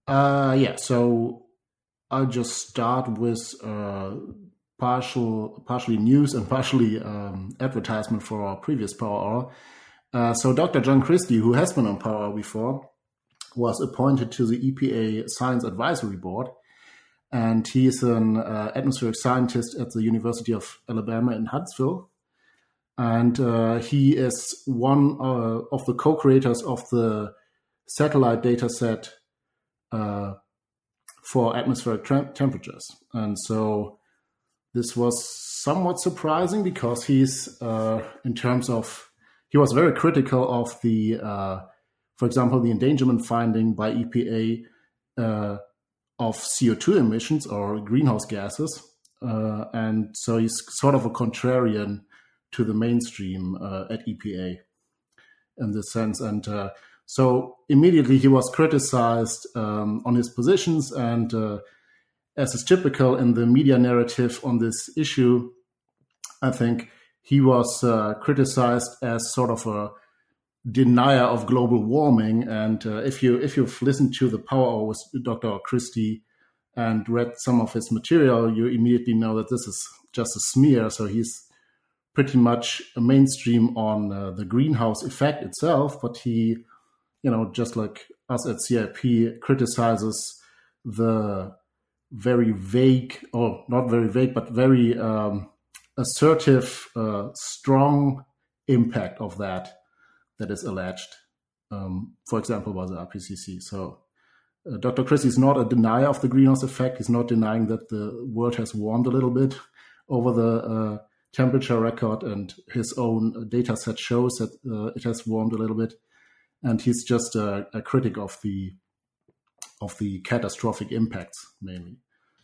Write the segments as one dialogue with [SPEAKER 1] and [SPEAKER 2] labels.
[SPEAKER 1] Yeah, so I'll just start with partially news and partially advertisement for our previous Power Hour. So Dr. John Christy, who has been on Power Hour before, was appointed to the EPA Science Advisory Board, and he is an atmospheric scientist at the University of Alabama in Huntsville. And he is one of the co-creators of the satellite data set for atmospheric temperatures. And so this was somewhat surprising because he's, in terms of, he was very critical of the, for example, the endangerment finding by EPA of CO2 emissions or greenhouse gases. And so he's sort of a contrarian to the mainstream at EPA in this sense. And so immediately he was criticized on his positions, and as is typical in the media narrative on this issue, I think he was criticized as sort of a denier of global warming. And if you've listened to the Power Hour with Dr. Christy and read some of his material, you immediately know that this is just a smear. So he's pretty much a mainstream on the greenhouse effect itself, but he, just like us at CIP, criticizes the very vague, or not very vague, but very assertive, strong impact of that is alleged, for example, by the IPCC. So Dr. Christie is not a denier of the greenhouse effect. He's not denying that the world has warmed a little bit over the temperature record, and his own data set shows that it has warmed a little bit. And he's just a critic of the catastrophic impacts mainly.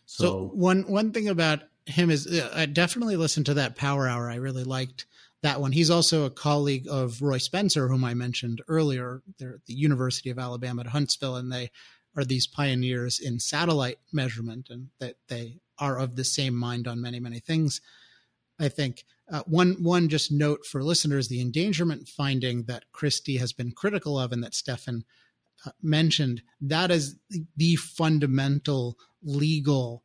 [SPEAKER 2] So one thing about him is I definitely listened to that Power Hour. I really liked that one. He's also a colleague of Roy Spencer, whom I mentioned earlier. They're at the University of Alabama at Huntsville, and they are these pioneers in satellite measurement, and that they are of the same mind on many, many things. I think one just note for listeners, the endangerment finding that Christy has been critical of and that Steffen mentioned, that is the fundamental legal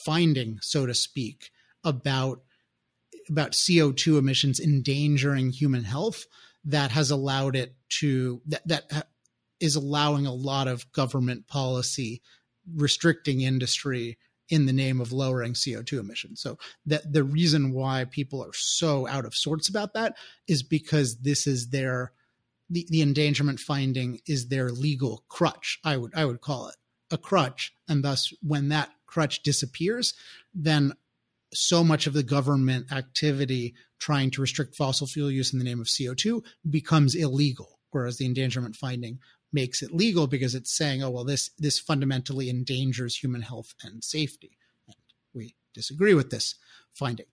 [SPEAKER 2] finding, so to speak, about CO2 emissions endangering human health that has allowed it to, that is allowing a lot of government policy restricting industry in the name of lowering CO2 emissions. So that the reason why people are so out of sorts about that is because this is the endangerment finding is their legal crutch. I would call it a crutch. And thus when that crutch disappears, then so much of the government activity trying to restrict fossil fuel use in the name of CO2 becomes illegal. Whereas the endangerment finding makes it legal because it's saying, oh, well, this fundamentally endangers human health and safety. And we disagree with this finding.